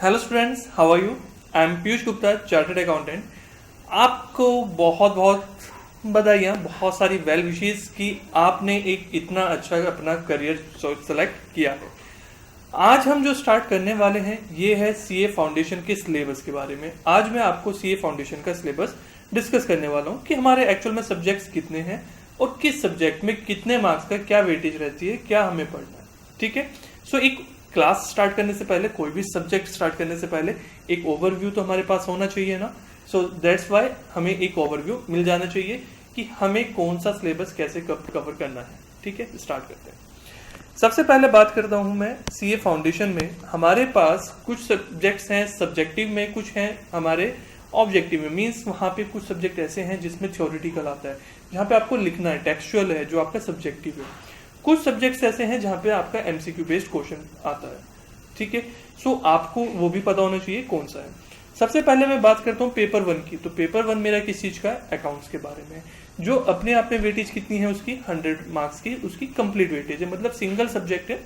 Hello students, how are you? I am Piyush Gupta, chartered accountant. आपको बहुत बहुत बधाइयाँ, बहुत सारी वेल विशेस कि आपने एक इतना अच्छा अपना करियर सेलेक्ट किया है। आज हम जो स्टार्ट करने वाले हैं ये है सीए फाउंडेशन के सिलेबस के बारे में। आज मैं आपको सीए फाउंडेशन का सिलेबस डिस्कस करने वाला हूँ कि हमारे एक्चुअल में सब्जेक्ट्स कितने हैं और किस सब्जेक्ट में कितने मार्क्स का क्या वेटेज रहती है, क्या हमें पढ़ना है। ठीक है, सो एक क्लास स्टार्ट करने से पहले, कोई भी सब्जेक्ट स्टार्ट करने से पहले एक ओवरव्यू तो हमारे पास होना चाहिए ना। सो दैट्स व्हाई हमें एक ओवरव्यू मिल जाना चाहिए कि हमें कौन सा सिलेबस कैसे कवर करना है। ठीक है, स्टार्ट करते हैं। सबसे पहले बात करता हूं मैं सीए फाउंडेशन में हमारे पास कुछ सब्जेक्ट्स हैं, सब्जेक्टिव में कुछ हैं हमारे ऑब्जेक्टिव में। मींस वहां पे कुछ सब्जेक्ट ऐसे हैं जिसमें थ्योरेटिकल आता है, जहां पे आपको लिखना है, टेक्सचुअल है जो आपका सब्जेक्टिव है। कुछ सब्जेक्ट्स ऐसे हैं जहां पे आपका एमसीक्यू बेस्ड क्वेश्चन आता है। ठीक है, सो आपको वो भी पता होना चाहिए कौन सा है। सबसे पहले मैं बात करता हूँ पेपर 1 की। तो पेपर 1 मेरा किस चीज का है? अकाउंट्स के बारे में, जो अपने आप में वेटेज कितनी है उसकी 100 मार्क्स की उसकी कंप्लीट वेटेज है। मतलब सिंगल सब्जेक्ट है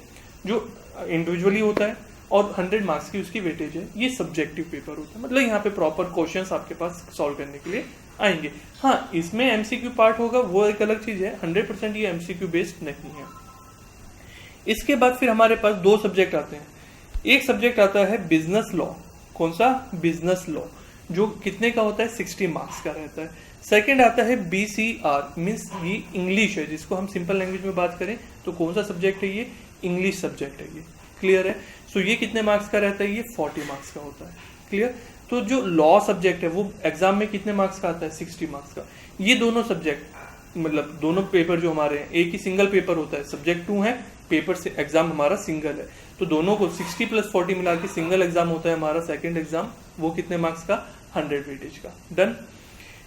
जो इंडिविजुअली होता है और 100 मार्क्स की उसकी वेटेज है। ये सब्जेक्टिव पेपर होता है, मतलब यहाँ पे प्रॉपर क्वेश्चंस आपके पास सॉल्व करने के लिए आएंगे। हाँ, इसमें एमसीक्यू पार्ट होगा, वो एक अलग चीज है। 100% ये एमसीक्यू बेस्ड नहीं है। इसके बाद फिर हमारे पास दो सब्जेक्ट आते हैं। एक सब्जेक्ट आता है बिजनेस लॉ। कौन सा? बिजनेस लॉ, जो कितने का होता है? 60 मार्क्स का रहता है। सेकंड आता है बीसीआर, मीन्स ये इंग्लिश है, जिसको हम सिंपल लैंग्वेज में बात करें तो कौन सा सब्जेक्ट है? ये इंग्लिश सब्जेक्ट है। ये क्लियर है? सो ये कितने मार्क्स का रहता है? ये 40 मार्क्स का होता है। क्लियर? तो जो लॉ सब्जेक्ट है वो एग्जाम में कितने मार्क्स का आता है? 60 मार्क्स का। ये दोनों सब्जेक्ट, मतलब दोनों पेपर जो हमारे हैं, एक ही सिंगल पेपर होता है, सब्जेक्ट 2 है, पेपर से एग्जाम हमारा सिंगल है। तो दोनों को 60 + 40 मिला के सिंगल एग्जाम होता है हमारा सेकंड एग्जाम। वो कितने मार्क्स का? 100 वेटेज का। डन।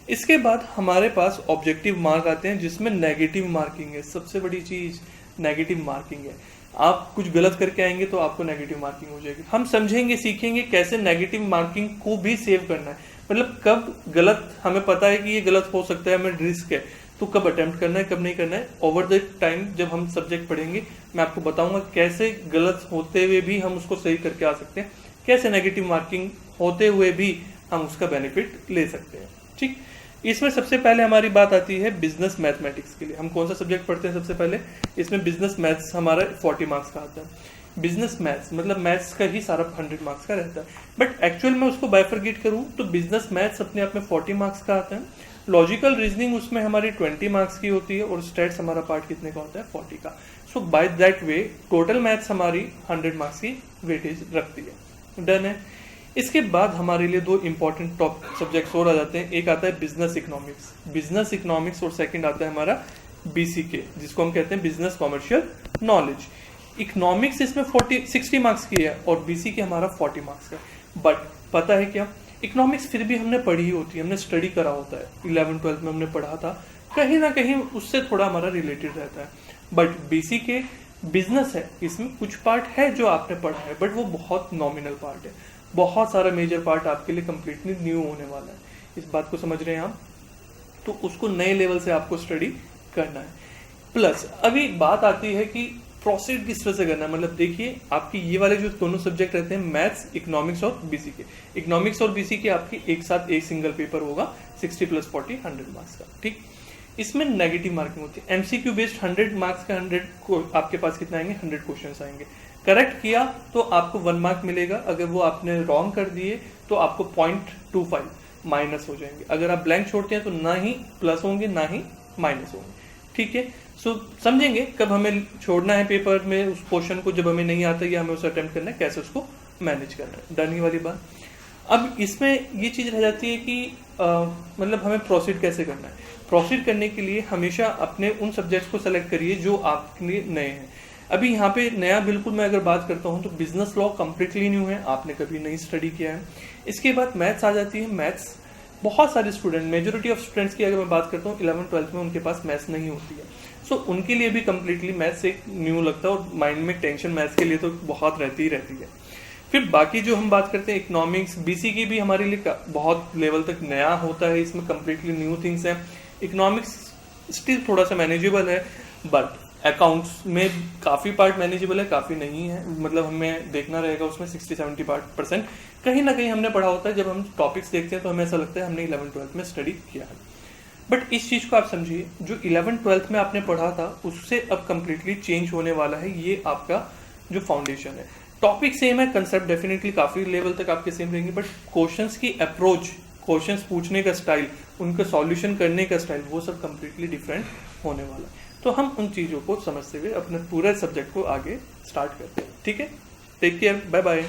इसके बाद हमारे पास ऑब्जेक्टिव मार्क आते हैं जिसमें नेगेटिव मार्किंग है। सबसे बड़ी चीज नेगेटिव मार्किंग है। आप कुछ गलत करके आएंगे तो आपको नेगेटिव मार्किंग हो जाएगी। हम समझेंगे, सीखेंगे कैसे नेगेटिव मार्किंग को भी सेव करना है। मतलब कब गलत, हमें पता है कि ये गलत हो सकता है, हमें रिस्क है, तो कब अटेम्प्ट करना है, कब नहीं करना है। ओवर द टाइम जब हम सब्जेक्ट पढ़ेंगे मैं आपको बताऊंगा कैसे गलत होते हुए भी हम उसको सही करके आ सकते हैं, कैसे नेगेटिव मार्किंग होते हुए भी हम उसका बेनिफिट ले सकते हैं। ठीक, इसमें सबसे पहले हमारी बात आती है बिजनेस मैथमेटिक्स के लिए। हम कौन सा सब्जेक्ट पढ़ते हैं सबसे पहले? इसमें बिजनेस मैथ्स हमारा 40 मार्क्स का आता है। बिजनेस मैथ्स मतलब मैथ्स का ही सारा 100 मार्क्स का रहता है, बट एक्चुअल में उसको बाइफरगेट करूं तो बिजनेस मैथ्स अपने आप में 40 मार्क्स का आता है। लॉजिकल रीजनिंग उसमें हमारी 20 मार्क्स की होती है और स्टैट्स हमारा पार्ट कितने का होता है? 40 का। So by that way total maths हमारी 100 मार्क्स की वेटेज रखती है। डन है। इसके बाद हमारे लिए दो इंपॉर्टेंट टॉप सब्जेक्ट्स और आ जाते हैं। एक आता है बिजनेस इकोनॉमिक्स, और सेकंड आता है हमारा बीसीके, जिसको हम कहते हैं बिजनेस कॉमर्शियल नॉलेज। इकोनॉमिक्स इसमें 60 मार्क्स की है और बीसीके हमारा 40 मार्क्स का। बट पता है क्या, इकोनॉमिक्स फिर भी हमने पढ़ी ही होती है, हमने स्टडी करा होता है, 11-12 में हमने पढ़ा था, कहीं ना कहीं उससे थोड़ा हमारा रिलेटेड रहता है। बट बीसीके बिजनेस है, इसमें कुछ पार्ट है जो आपने पढ़ा है, बट वो बहुत नॉमिनल पार्ट है। बहुत सारा मेजर पार्ट आपके लिए कंप्लीटली न्यू होने वाला है। इस बात को समझ रहे हैं आप? तो उसको नए लेवल से आपको स्टडी करना है। प्लस अभी बात आती है कि प्रोसीड किस तरह से करना है। मतलब देखिए, आपकी ये वाले जो दोनों सब्जेक्ट रहते हैं, मैथ्स, इकोनॉमिक्स और बीसीके। इकोनॉमिक्स और बीसीके आपकी एक साथ एक सिंगल पेपर होगा, 60 + 40 100 मार्क्स का। ठीक, इसमें नेगेटिव मार्किंग होती है। एमसीक्यू बेस्ड 100 मार्क्स का 100 को आपके पास कितना आएंगे? 100 क्वेश्चन आएंगे। करेक्ट किया तो आपको 1 मार्क मिलेगा, अगर वो आपने रॉन्ग कर दिए तो आपको 0.25 माइनस हो जाएंगे। अगर आप ब्लैंक छोड़ते हैं तो ना ही प्लस होंगे ना ही माइनस होंगे। ठीक है, सो समझेंगे कब हमें छोड़ना है पेपर में उस क्वेश्चन को, जब हमें नहीं आता या हमें उसे अटेम्प्ट करना है, कैसे उसको मैनेज करना है। डन ही वाली बात। अब इसमें ये चीज रह जाती है कि मतलब हमें प्रोसीड कैसे करना है। प्रोसीड करने के लिए हमेशा अपने उन सब्जेक्ट्स को सेलेक्ट करिए जो आपके लिए नए हैं। अभी यहाँ पे नया बिल्कुल मैं अगर बात करता हूँ तो बिजनेस लॉ कंप्लीटली न्यू है, आपने कभी नहीं स्टडी किया है। इसके बाद मैथ्स आ जाती है। मैथ्स बहुत सारे स्टूडेंट, मेजोरिटी ऑफ स्टूडेंट्स की अगर मैं बात करता हूँ 11-12 में उनके पास मैथ्स नहीं होती है। सो उनके लिए भी कंप्लीटली मैथ्स एक न्यू लगता है और माइंड में टेंशन मैथ्स के लिए तो बहुत रहती ही रहती है। फिर बाकी जो हम बात करते हैं इकोनॉमिक्स, बीसी की भी हमारे लिए बहुत लेवल तक नया होता है, इसमें कंप्लीटली न्यू थिंग्स हैं। इकोनॉमिक्स स्टिल थोड़ा सा मैनेजेबल है, बट अकाउंट्स में काफ़ी पार्ट मैनेजेबल है, काफ़ी नहीं है, मतलब हमें देखना रहेगा उसमें 60-70% कहीं ना कहीं हमने पढ़ा होता है। जब हम टॉपिक्स देखते हैं तो हमें ऐसा लगता है हमने 11th-12th में स्टडी किया है, बट इस चीज़ को आप समझिए, जो 11th-12th में आपने पढ़ा था उससे अब कंप्लीटली चेंज होने वाला है। ये आपका जो फाउंडेशन है, टॉपिक सेम है, कंसेप्ट डेफिनेटली काफ़ी लेवल तक आपके सेम रहेंगे, बट क्वेश्चंस की अप्रोच, क्वेश्चंस पूछने का स्टाइल, उनका सॉल्यूशन करने का स्टाइल, वो सब कंप्लीटली डिफरेंट होने वाला है। तो हम उन चीज़ों को समझते हुए अपने पूरे सब्जेक्ट को आगे स्टार्ट करते हैं। ठीक है, टेक केयर, बाय बाय।